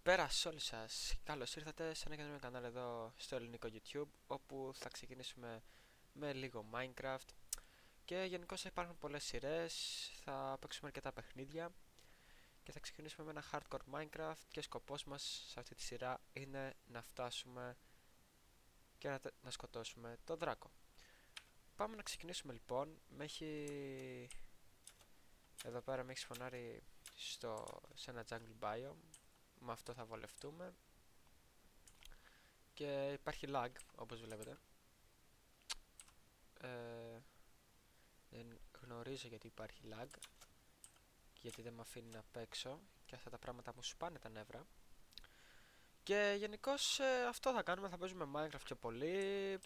Καλησπέρα σε όλους σας. Καλώς ήρθατε σε ένα καινούριο κανάλι εδώ στο ελληνικό YouTube, όπου θα ξεκινήσουμε με λίγο Minecraft και γενικώς θα υπάρχουν πολλές σειρές, θα παίξουμε αρκετά παιχνίδια και θα ξεκινήσουμε με ένα hardcore Minecraft και σκοπός μας σε αυτή τη σειρά είναι να φτάσουμε και να σκοτώσουμε τον δράκο. Πάμε να ξεκινήσουμε λοιπόν. Εδώ πέρα με έχει σφωνάρει σε ένα jungle biome. Με αυτό θα βολευτούμε. Και υπάρχει lag όπως βλέπετε. Δεν γνωρίζω γιατί υπάρχει lag και γιατί δεν με αφήνει να παίξω και αυτά τα πράγματα μου σπάνε τα νεύρα. Και γενικώς αυτό θα κάνουμε, θα παίζουμε Minecraft πιο πολύ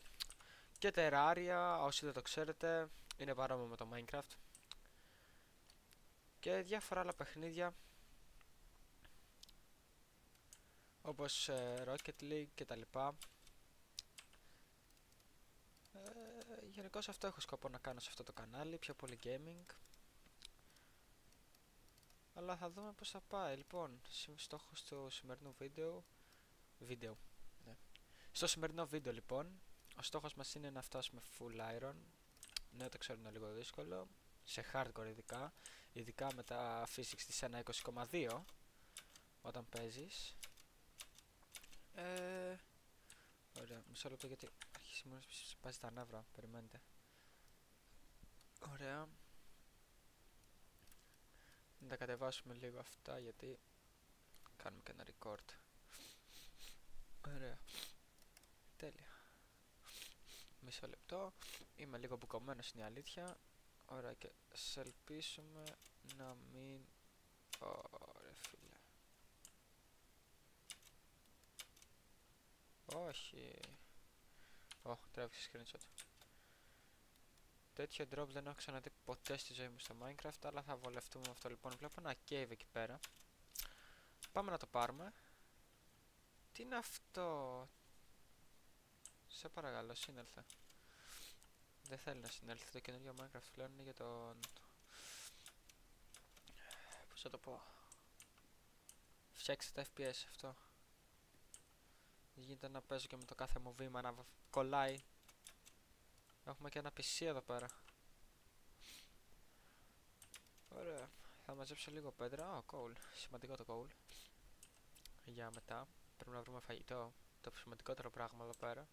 και Terraria, όσοι δεν το ξέρετε είναι παρόμοιο με το Minecraft και διάφορα άλλα παιχνίδια όπως Rocket League και τα λοιπά. Γενικώς αυτό έχω σκοπό να κάνω σε αυτό το κανάλι, πιο πολύ gaming. Αλλά θα δούμε πως θα πάει. Λοιπόν, στόχος του σημερινού βίντεο. Ναι. Στο σημερινό βίντεο λοιπόν, ο στόχος μας είναι να φτάσουμε full iron. Ναι, το ξέρω είναι λίγο δύσκολο. Σε hardcore ειδικά με τα physics της 1.20,2 όταν παίζεις. Ωραία, μισό λεπτό γιατί αρχίσει μόνο να σπάζει τα νεύρα. Περιμένετε. Ωραία. Να τα κατεβάσουμε λίγο αυτά γιατί κάνουμε και ένα record. Ωραία. Τέλεια. Μισό λεπτό. Είμαι λίγο μπουκωμένος, είναι η αλήθεια. Ωραία, και σε ελπίσουμε να μην... Ωραία φίλε. Όχι. Τράβηξε screenshot. Τέτοιο drop δεν έχω ξαναδεί ποτέ στη ζωή μου στο Minecraft, αλλά θα βολευτούμε με αυτό λοιπόν. Βλέπω ένα cave εκεί πέρα. Πάμε να το πάρουμε. Τι είναι αυτό? Σε παρακαλώ, σύνελθε. Δεν θέλει να συνέλθει. Το καινούριο Minecraft πλέον είναι για τον... Πώς θα το πω? Φτιάξτε τα FPS αυτό. Δεν γίνεται να παίζω και με το κάθε μου βήμα να κολλάει. Έχουμε και ένα PC εδώ πέρα. Ωραία. Θα μαζέψω λίγο πέτρα. Coal. Σημαντικό το coal. Για μετά. Πρέπει να βρούμε φαγητό. Το σημαντικότερο πράγμα εδώ πέρα.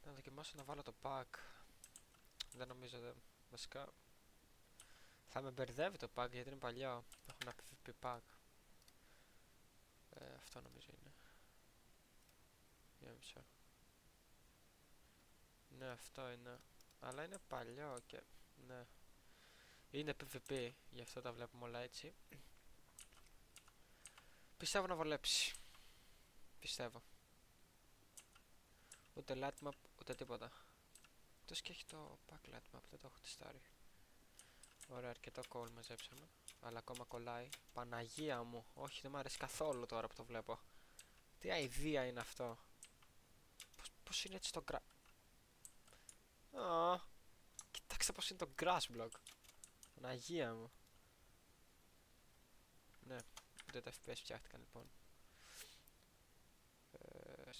Να δοκιμάσω να βάλω το pack. Δεν νομίζω βασικά. Θα με μπερδεύει το pack γιατί είναι παλιό. Έχω ένα PvP pack. Αυτό νομίζω είναι. Για μισό. Ναι, αυτό είναι. Αλλά είναι παλιό και... Ναι. Είναι PvP, γι' αυτό τα βλέπουμε όλα έτσι. Πιστεύω να βολέψει. Πιστεύω. Ούτε lightmap, ούτε τίποτα. Τόσο και έχει το pack lightmap, δεν το έχω τεστάρει. Ωραία, αρκετό coal μαζέψαμε. Αλλά ακόμα κολλάει. Παναγία μου, όχι δεν μου αρέσει καθόλου τώρα που το βλέπω. Τι αηδία είναι αυτό? Πώς είναι έτσι το κοιτάξτε πως είναι το grass block. Παναγία μου. Ναι, ούτε τα FPS φτιάχτηκαν λοιπόν.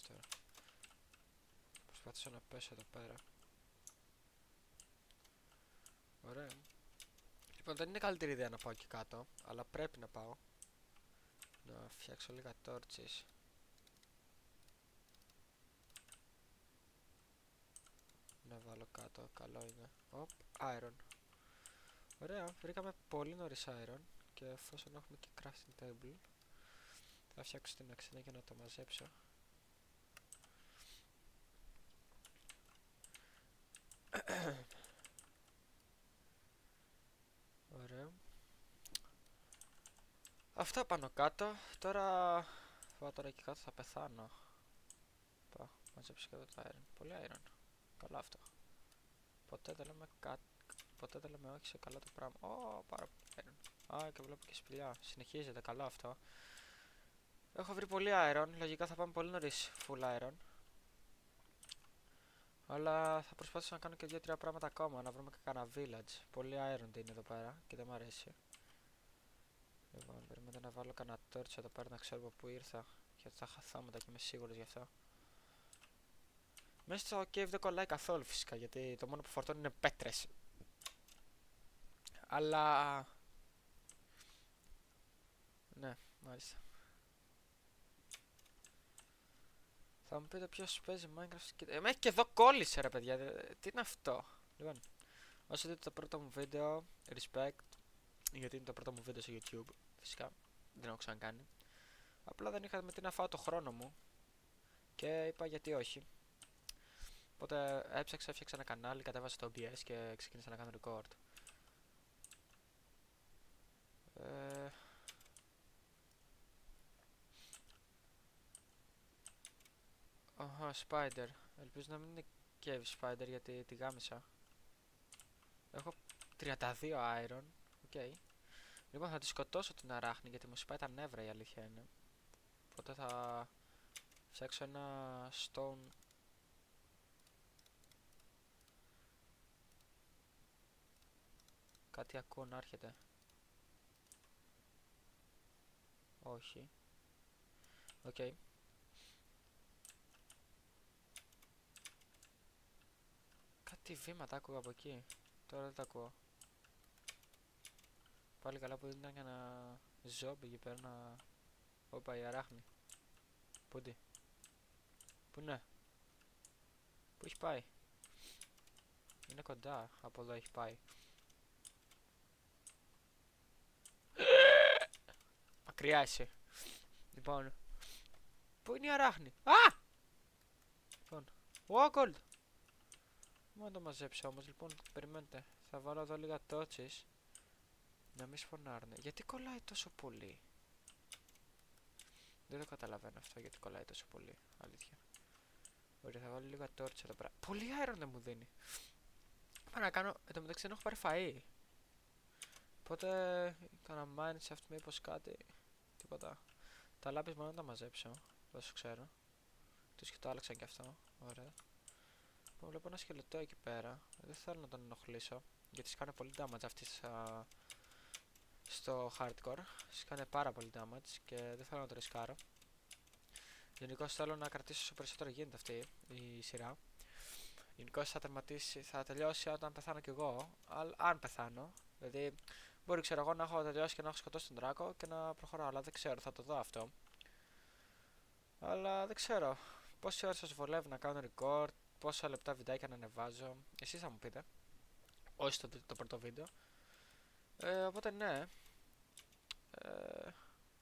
Τώρα. Προσπάθησα να πέσω εδώ πέρα. Ωραία. Λοιπόν, δεν είναι καλύτερη ιδέα να πάω εκεί κάτω, αλλά πρέπει να πάω. Να φτιάξω λίγα torches. Να βάλω κάτω, καλό είναι. Iron. Ωραία, βρήκαμε πολύ νωρίς iron. Και εφόσον έχουμε και crafting table, θα φτιάξω την αξίνα για να το μαζέψω. Ωραία. Αυτά πάνω κάτω. Τώρα εκεί κάτω θα πεθάνω. Μαζέψω και εδώ το iron. Πολύ iron. Καλό αυτό. Ποτέ δεν λέμε όχι σε καλό το πράγμα. Πάρα πολύ iron. Και βλέπω και σπηλιά. Συνεχίζεται, καλό αυτό. Έχω βρει πολύ iron. Λογικά θα πάμε πολύ νωρίς full iron. Αλλά θα προσπαθήσω να κάνω και 2-3 πράγματα ακόμα. Να βρούμε και κανένα village. Πολύ iron είναι εδώ πέρα και δεν μου αρέσει. Λοιπόν, περιμένετε να βάλω κανένα torch εδώ πέρα να ξέρω από πού ήρθα. Γιατί θα χαθώ μετά και είμαι σίγουρος γι' αυτό. Μέσα στο cave δεν κολλάει καθόλου φυσικά γιατί το μόνο που φορτώνει είναι πέτρες. Αλλά... ναι, μάλιστα. Θα μου πείτε ποιος παίζει Minecraft και... μέχρι και εδώ κόλλησε ρε παιδιά, τι είναι αυτό. Λοιπόν, όσο δείτε το πρώτο μου βίντεο, respect, γιατί είναι το πρώτο μου βίντεο στο YouTube, φυσικά, δεν έχω ξανακάνει. Απλά δεν είχα με τι να φάω το χρόνο μου και είπα γιατί όχι. Οπότε έψαξα, έφτιαξα ένα κανάλι, κατέβασα το OBS και ξεκίνησα να κάνω record. Αχα, spider. Ελπίζω να μην είναι cave spider γιατί τη γάμισα. Έχω 32 iron. Οκ. Λοιπόν, θα τη σκοτώσω την αράχνη γιατί μου σπάει τα νεύρα, η αλήθεια είναι. Οπότε θα φτιάξω ένα stone. Κάτι ακούω να έρχεται. Όχι. Οκ. Κάτι βήματα άκουγα από εκεί. Τώρα δεν τα ακούω. Πάλι καλά που δεν ήταν κανένα ζόμπι εκεί πέρα να... Όπα, η αράχνη. Πούντι. Πού είναι? Πού έχει πάει? Είναι κοντά. Από εδώ έχει πάει. Μακριά εσύ. Λοιπόν. Πού είναι η αράχνη? Α! Λοιπόν. Gold! Μόνο το μαζέψω όμως. Λοιπόν, περιμένετε. Θα βάλω εδώ λίγα torches. Να μην σφωνάρουν. Γιατί κολλάει τόσο πολύ? Δεν το καταλαβαίνω αυτό γιατί κολλάει τόσο πολύ. Αλήθεια. Ωραία, θα βάλω λίγα torches εδώ πέρα. Πολύ iron δεν μου δίνει. Πάω να κάνω. Εν τω μεταξύ δεν έχω πάρει φαΐ. Οπότε κάνα mine σε αυτό μήπως κάτι. Τίποτα. Τα λάμπης μόνο να τα μαζέψω. Όσο ξέρω. Τους και το άλλαξαν και αυτό. Ωραία. Βλέπω ένα σκελετό εκεί πέρα. Δεν θέλω να τον ενοχλήσω. Γιατί σκάνε πολύ damage αυτή στο hardcore. Σκάνε πάρα πολύ damage και δεν θέλω να το ρισκάρω. Γενικώς θέλω να κρατήσω όσο περισσότερο γίνεται αυτή η σειρά. Γενικώς θα τελειώσει όταν πεθάνω κι εγώ. Αλλά αν πεθάνω. Δηλαδή μπορεί ξέρω εγώ να έχω τελειώσει και να έχω σκοτώσει τον Δράκο και να προχωράω. Αλλά δεν ξέρω, θα το δω αυτό. Αλλά δεν ξέρω πόσες ώρες σας βολεύει να κάνω record, πόσα λεπτά βιντεάκια να ανεβάζω. Εσείς θα μου πείτε. Όχι το πρώτο βίντεο. Οπότε ναι.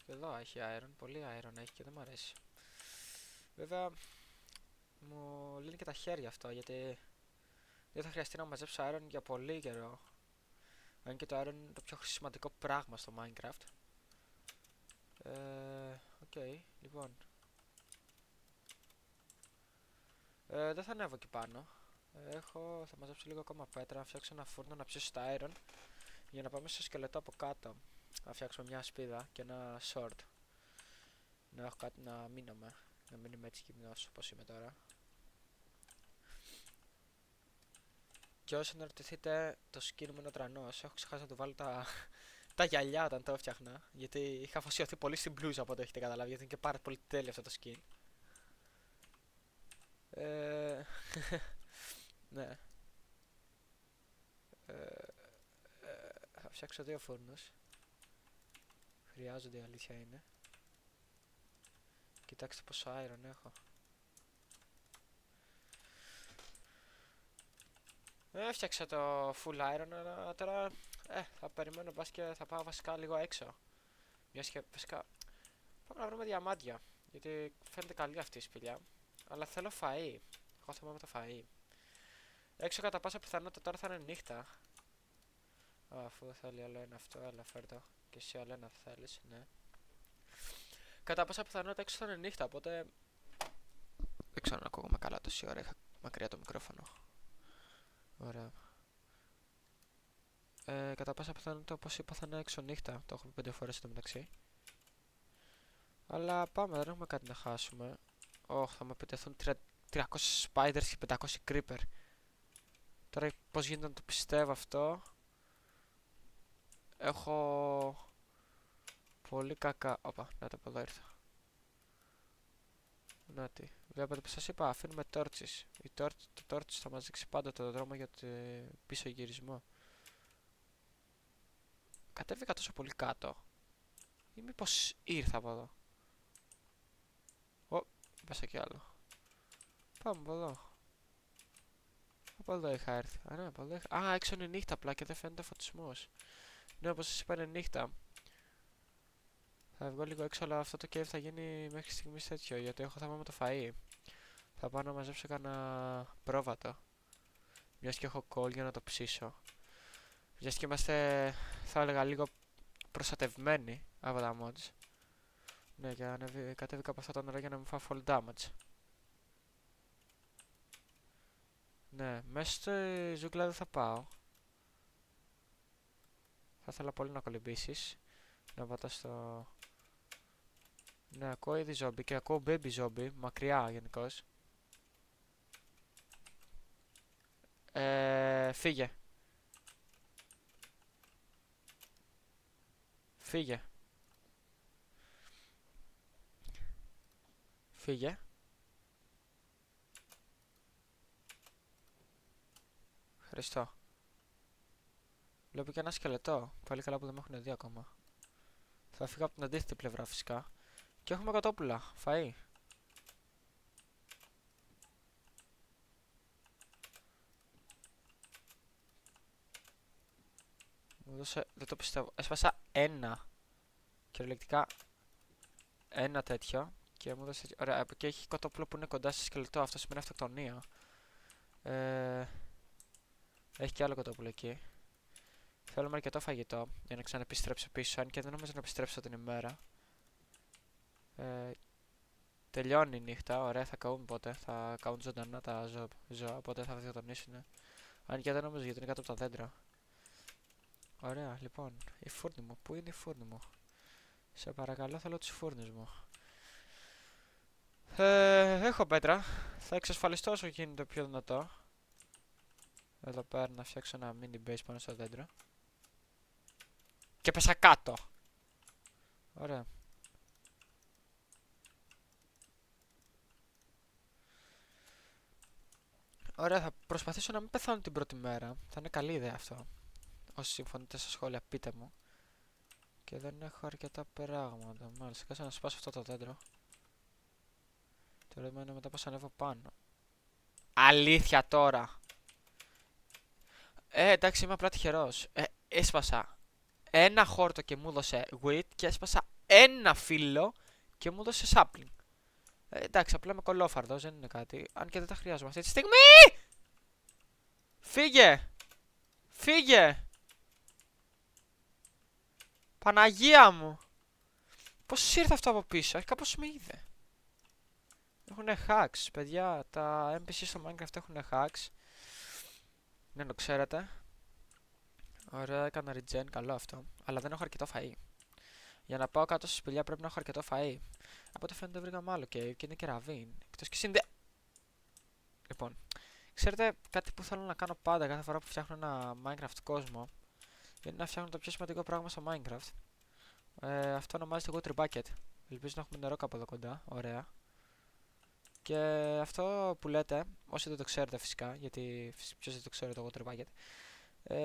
Και εδώ έχει iron, πολύ iron έχει και δεν μου αρέσει. Βέβαια μου λύνει και τα χέρια αυτό γιατί δεν θα χρειαστεί να μαζέψω iron για πολύ καιρό. Αν και το iron είναι το πιο σημαντικό πράγμα στο Minecraft. Οκ, λοιπόν. Δεν θα ανέβω εκεί πάνω. Θα μαζέψω λίγο ακόμα πέτρα, να φτιάξω ένα φούρνο να ψήσω τα iron για να πάμε στο σκελετό από κάτω. Να φτιάξουμε μια σπίδα και ένα sword. Να έχω κάτι να μείνομαι. Να μην είμαι έτσι γυμνός όπως είμαι τώρα. Και όσοι αναρωτηθείτε, το skin μου είναι ο τρανός. Έχω ξεχάσει να του βάλω τα γυαλιά όταν το έφτιαχνα. Γιατί είχα αφοσιωθεί πολύ στην μπλούζα από ό,τι έχετε καταλάβει. Γιατί είναι και πάρα πολύ τέλειο αυτό το skin. Ναι. Θα φτιάξω 2 φούρνους. Χρειάζονται, η αλήθεια είναι. Κοιτάξτε πόσο iron έχω. Έφτιαξα το full iron, αλλά τώρα θα περιμένω μπας και θα πάω βασικά λίγο έξω. Μιας και βασικά πάμε να βρούμε διαμάντια. Γιατί φαίνεται καλή αυτή η σπηλιά. Αλλά θέλω φαΐ. Έχω θέμα με το φαΐ. Έξω κατά πάσα πιθανότητα τώρα θα είναι νύχτα. Αφού θέλει άλλο ένα αυτό, έλα φέρ' το. Και εσύ άλλο ένα θέλεις, ναι. Κατά πάσα πιθανότητα έξω θα είναι νύχτα, οπότε δεν ξέρω να ακούγομαι καλά τόση ώρα, είχα μακριά το μικρόφωνο. Ωραία. Κατά πάσα πιθανότητα όπως είπα θα είναι έξω νύχτα, το έχω πει 5 φορές στο μεταξύ. Αλλά πάμε, δεν έχουμε κάτι να χάσουμε. Θα με επιτεθούν 300 spiders και 500 creeper. Τώρα πώς γίνεται να το πιστεύω αυτό? Έχω Πολύ κακά. Όπα, να το από εδώ ήρθα. Να τι. Βλέπετε που σας είπα, αφήνουμε τόρτσις. Το τόρτσις θα μας δείξει πάντα το δρόμο για το πίσω γυρισμό. Κατέβηκα τόσο πολύ κάτω. Ή μήπως ήρθα από εδώ. Ω, πέσα κι άλλο. Πάμε από εδώ. Από εδώ είχα έρθει. Α, ναι, από εδώ είχα... Α, έξω είναι νύχτα απλά και δεν φαίνεται φωτισμός. Ναι, όπως σας είπα είναι νύχτα. Θα βγω λίγο έξω, αλλά αυτό το cave θα γίνει μέχρι στιγμής τέτοιο, γιατί έχω θα πάμε το φαΐ. Θα πάω να μαζέψω κανένα πρόβατο. Μιας και έχω κόλ για να το ψήσω. Μιας και είμαστε, θα έλεγα, λίγο προστατευμένοι από τα mods. Ναι, και κατέβηκα από αυτό το νερό για να μην φάω fall damage. Ναι, μέσα στη ζούγκλα δεν θα πάω. Θα ήθελα πολύ να κολυμπήσεις. Να πατάς στο... Ναι, ακούω ήδη ζόμπι και ακούω baby ζόμπι, μακριά γενικώς. Φύγε. Φύγε. Φύγε. Ευχαριστώ. Βλέπω και ένα σκελετό. Πάλι καλά που δεν με έχουν δει ακόμα. Θα φύγω από την αντίθετη πλευρά φυσικά. Και έχουμε κοτόπουλα. Φαΐ. Μου δώσε... Δεν το πιστεύω. Έσπασα ένα. Κυριολεκτικά ένα τέτοιο. Και μου δώσε... Ωραία. Και έχει κοτόπουλο που είναι κοντά στο σκελετό. Αυτό σημαίνει αυτοκτονία. Έχει και άλλο κοτόπουλο εκεί. Θέλουμε αρκετό φαγητό για να ξαναεπιστρέψω πίσω. Αν και δεν νομίζω να επιστρέψω την ημέρα. Τελειώνει η νύχτα. Ωραία, θα καούν πότε. Θα καούν ζωντανά τα ζώα. Οπότε θα αυτοκτονήσουν. Αν και δεν νομίζω γιατί είναι κάτω από τα δέντρα. Ωραία, λοιπόν. Η φούρνη μου. Πού είναι η φούρνη μου? Σε παρακαλώ, θέλω τις φούρνες μου. Έχω πέτρα. Θα εξασφαλιστώ όσο γίνεται πιο δυνατό. Εδώ πέρα να φτιάξω ένα mini base πάνω στο δέντρο. Και πέσα κάτω. Ωραία. Ωραία, θα προσπαθήσω να μην πεθάνω την πρώτη μέρα. Θα είναι καλή ιδέα αυτό. Όσοι συμφωνείτε στα σχόλια, πείτε μου. Και δεν έχω αρκετά πράγματα. Μάλιστα, κάτσε να σπάσω αυτό το δέντρο. Το ερώτημα είναι μετά πώς ανέβω πάνω. Αλήθεια τώρα. Εντάξει, είμαι απλά τυχερός. Έσπασα ένα χόρτο και μου έδωσε wheat και έσπασα ένα φύλλο και μου έδωσε sapling. Εντάξει, απλά είμαι κολόφαρδος, δεν είναι κάτι. Αν και δεν τα χρειάζομαι αυτή τη στιγμή. Φύγε! Φύγε! Παναγία μου! Πώς ήρθε αυτό από πίσω, κάπως με είδε. Έχουνε hacks, παιδιά. Τα NPC στο Minecraft έχουνε hacks. Ναι, το ξέρετε. Ωραία, έκανα regen, καλό αυτό. Αλλά δεν έχω αρκετό φαΐ. Για να πάω κάτω στη σπηλιά πρέπει να έχω αρκετό φαΐ. Από ό,τι φαίνεται βρήκαμε άλλο και είναι και ραβίν. Εκτός και Λοιπόν, ξέρετε κάτι που θέλω να κάνω πάντα κάθε φορά που φτιάχνω ένα Minecraft κόσμο. Είναι να φτιάχνω το πιο σημαντικό πράγμα στο Minecraft. Αυτό ονομάζεται water bucket. Ελπίζω να έχουμε νερό κάπου εδώ κοντά. Ωραία. Και αυτό που λέτε, όσοι δεν το ξέρετε φυσικά, γιατί ποιος δεν το ξέρει το water bucket.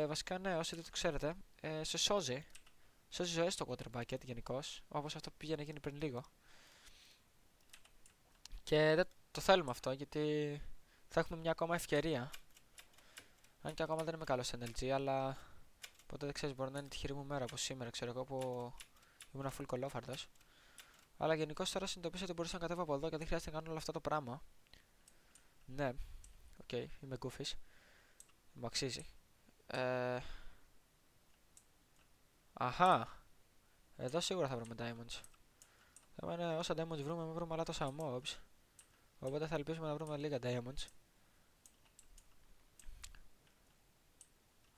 Βασικά ναι, όσοι δεν το ξέρετε, σε σώζει. Σώζει ζωές το water bucket γενικώς, όπως αυτό που πήγε να γίνει πριν λίγο. Και δεν το θέλουμε αυτό, γιατί θα έχουμε μια ακόμα ευκαιρία. Αν και ακόμα δεν είμαι καλός σε NLG, αλλά ποτέ δεν ξέρεις, μπορεί να είναι η τυχερή μου μέρα, όπως σήμερα, ξέρω εγώ, που ήμουν full κολόφαρτος. Αλλά γενικώς τώρα συνειδητοποίησα ότι μπορούσα να κατέβω από εδώ και δεν χρειάζεται να κάνω όλο αυτό το πράγμα. Ναι, οκ, είμαι goofy. Μου αξίζει. Αχα, εδώ σίγουρα θα βρούμε diamonds. Θα είναι όσα diamonds βρούμε, μην βρούμε άλλα τόσα mobs. Οπότε θα ελπίσουμε να βρούμε λίγα diamonds.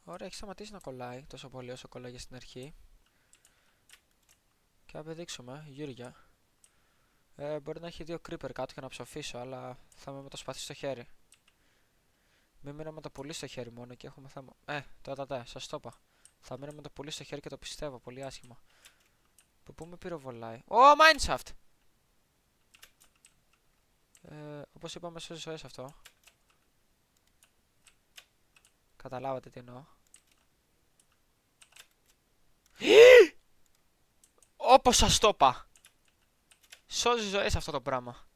Ωραία, έχει σταματήσει να κολλάει τόσο πολύ όσο κολλάγε στην αρχή. Και να πηδήξουμε, Γιούρια. Μπορεί να έχει δύο creeper κάτω και να ψοφήσω, αλλά θα με το σπαθί στο χέρι. Μην μείνω με το πουλί στο χέρι μόνο και έχουμε θέμα. Τότε, σας το είπα. Θα μείνω με το πουλί στο χέρι και το πιστεύω πολύ άσχημα. Πού με πυροβολάει. Ω, Mineshaft! Όπως είπαμε, σώζει ζωές αυτό. Καταλάβατε τι εννοώ. Όπως σας το είπα! Σώζει ζωές αυτό το πράγμα.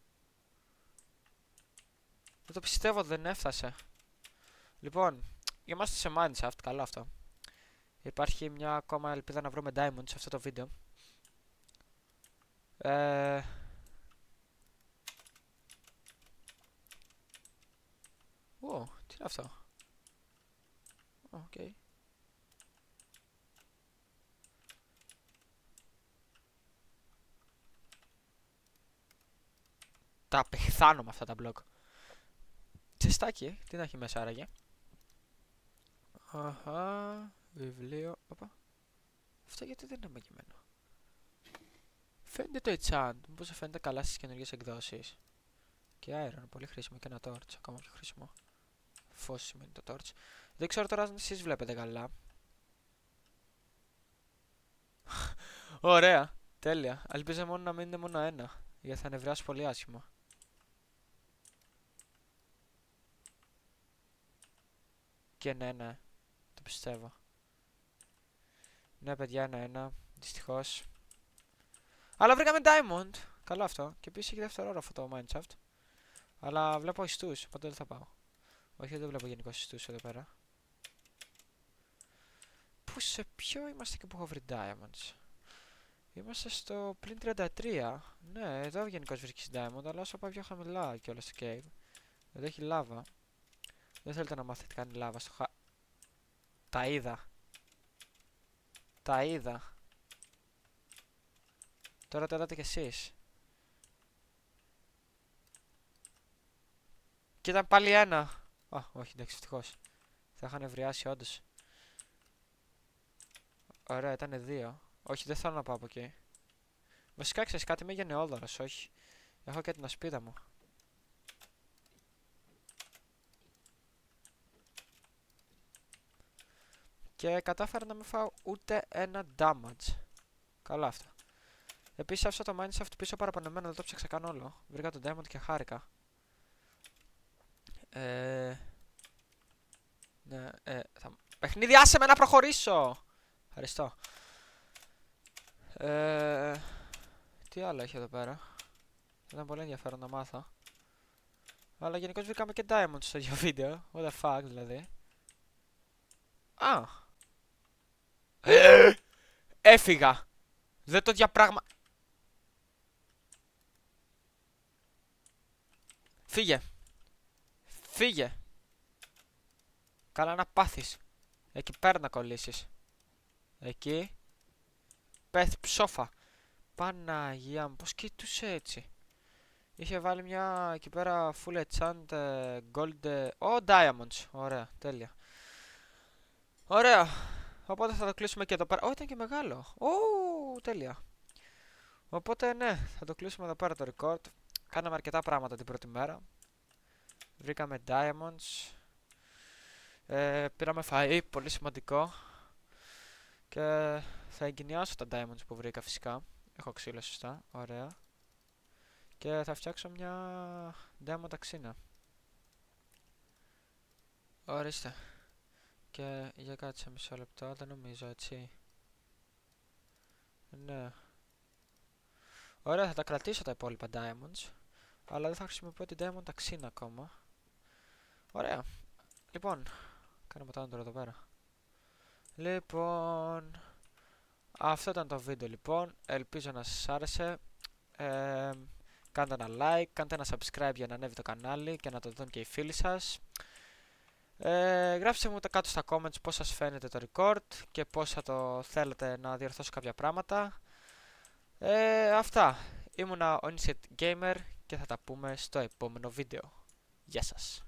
Δεν το πιστεύω, δεν έφτασε. Λοιπόν, είμαστε σε Mineshaft, καλό αυτό. Υπάρχει μια ακόμα ελπίδα να βρούμε diamonds σε αυτό το βίντεο. Τι είναι αυτό. Οκ. Τα πεχθάνω με αυτά τα μπλοκ. Τσιστάκι, τι να έχει μέσα άραγε. Αχα, βιβλίο. Οπα. Αυτό γιατί δεν είναι μαγειμένο. Φαίνεται το enchant. Μήπως φαίνεται καλά στις καινούργιες εκδόσεις. Και iron, πολύ χρήσιμο. Και ένα torch, ακόμα πιο χρήσιμο. Φως σημαίνει το torch. Δεν ξέρω τώρα αν εσείς βλέπετε καλά. Ωραία, τέλεια. Ελπίζω μόνο να μην είναι μόνο ένα. Γιατί θα νευριάσει πολύ άσχημα. Και ναι, το πιστεύω. Ναι, παιδιά, ένα. Δυστυχώς. Αλλά βρήκαμε diamond. Καλό αυτό. Και επίσης έχει δεύτερο όροφο το Mineshaft. Αλλά βλέπω ιστούς, οπότε δεν θα πάω. Όχι, δεν βλέπω γενικώς ιστούς εδώ πέρα. Πού, σε ποιο είμαστε και που έχω βρει diamonds. Είμαστε στο πλην 33. Ναι, εδώ γενικώς βρίσκεις diamond, αλλά όσο πάω πιο χαμηλά και όλα στο cave. Εδώ έχει λάβα. Δεν θέλετε να μάθετε τι κάνει λάβα στο Τα είδα. Τα είδα. Τώρα το είδατε κι εσείς. Και ήταν πάλι ένα. Όχι, εντάξει, ευτυχώς. Θα είχαν ευριάσει όντως. Ωραία, ήταν δύο. Όχι, δεν θέλω να πάω από εκεί. Βασικά, ξέρεις κάτι, είμαι γενναιόδωρος, όχι. Έχω και την ασπίδα μου. Και κατάφερα να μην φάω ούτε ένα damage. Καλά αυτά. Επίσης άφησα το Mineshaft πίσω παραπονεμένο, δεν το ψάξα καν όλο. Βρήκα το diamond και χάρηκα. Ναι, Παιχνίδι, άσε με να προχωρήσω! Ευχαριστώ. Τι άλλο έχει εδώ πέρα. Ήταν πολύ ενδιαφέρον να μάθω. Αλλά γενικώς βρήκαμε και diamonds στο ίδιο βίντεο. What the fuck, δηλαδή. Έφυγα. Δεν το διαπράγμα... Φύγε. Φύγε. Καλά να πάθεις. Εκεί πέρα να κολλήσεις. Εκεί. Πέθ ψόφα. Παναγία μου, πώς κοιτούσε έτσι. Είχε βάλει μια εκεί πέρα full enchant gold. Diamonds. Ωραία, τέλεια. Ωραία. Οπότε θα το κλείσουμε και εδώ πέρα. Ήταν και μεγάλο. Τέλεια. Οπότε ναι, θα το κλείσουμε εδώ πέρα το record. Κάναμε αρκετά πράγματα την πρώτη μέρα. Βρήκαμε diamonds. Πήραμε φαΐ, πολύ σημαντικό. Και θα εγκαινιάσω τα diamonds που βρήκα φυσικά. Έχω ξύλο σωστά, ωραία. Και θα φτιάξω μια diamond αξίνα. Ορίστε. Και για κάτσε μισό λεπτό, δεν νομίζω έτσι. Ναι. Ωραία, θα τα κρατήσω τα υπόλοιπα diamonds. Αλλά δεν θα χρησιμοποιώ την diamond αξίνα ακόμα. Ωραία. Λοιπόν, κάνουμε το τώρα εδώ πέρα. Λοιπόν, αυτό ήταν το βίντεο λοιπόν. Ελπίζω να σας άρεσε. Κάντε ένα like, κάντε ένα subscribe για να ανέβει το κανάλι και να το δουν και οι φίλοι σας. Γράψτε μου κάτω στα comments πώς σας φαίνεται το record και πώς θα το θέλετε να διορθώσω κάποια πράγματα. Αυτά. Ήμουνα ο Inset Gamer και θα τα πούμε στο επόμενο βίντεο. Γεια σας.